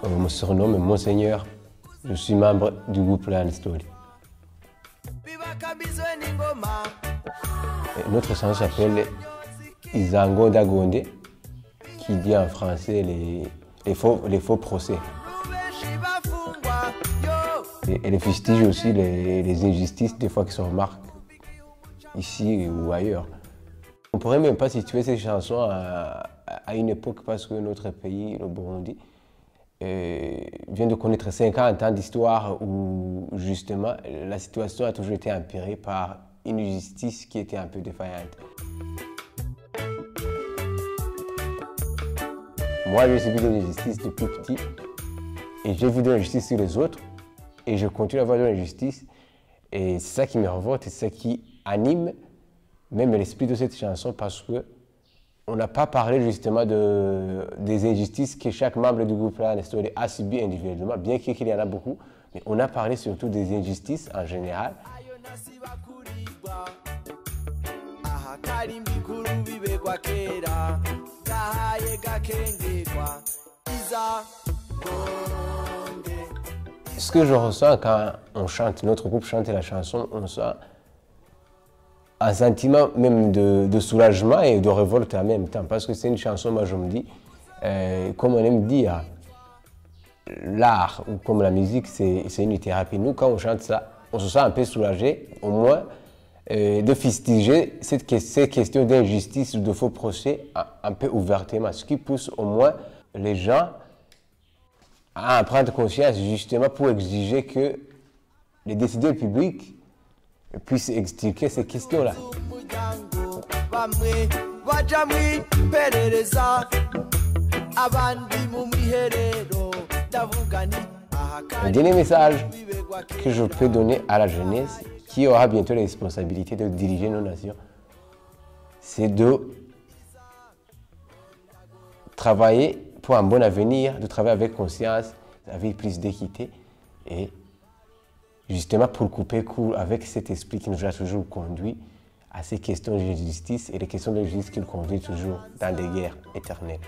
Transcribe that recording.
On me surnomme Monseigneur. Je suis membre du groupe Lion Story. Notre chanson s'appelle Izango Dagonde, qui dit en français les faux procès. Et elle fustige aussi les injustices des fois qui se remarquent ici ou ailleurs. On ne pourrait même pas situer ces chansons à une époque parce que notre pays, le Burundi, vient de connaître 50 ans d'histoire où justement la situation a toujours été empirée par une justice qui était un peu défaillante. Moi, j'ai subi de l'injustice depuis petit et j'ai vu de l'injustice sur les autres et je continue à voir de l'injustice et c'est ça qui me révolte et c'est ça qui anime même l'esprit de cette chanson parce que on n'a pas parlé justement des injustices que chaque membre du groupe Lion Story a subi individuellement, bien qu'il y en a beaucoup, mais on a parlé surtout des injustices en général. Ce que je ressens quand on chante, notre groupe chante la chanson, on sent un sentiment même de soulagement et de révolte en même temps. Parce que c'est une chanson, moi je me dis, comme on aime dire, l'art ou comme la musique, c'est une thérapie. Nous, quand on chante ça, on se sent un peu soulagé, au moins, de fustiger ces questions d'injustice ou de faux procès un peu ouvertement. Ce qui pousse au moins les gens à en prendre conscience justement pour exiger que les décideurs publics puissent expliquer ces questions-là. Le dernier message que je peux donner à la jeunesse qui aura bientôt la responsabilité de diriger nos nations, c'est de travailler pour un bon avenir, de travailler avec conscience, avec plus d'équité et justement pour couper court avec cet esprit qui nous a toujours conduit à ces questions de justice et les questions de justice qui nous conduisent toujours dans des guerres éternelles.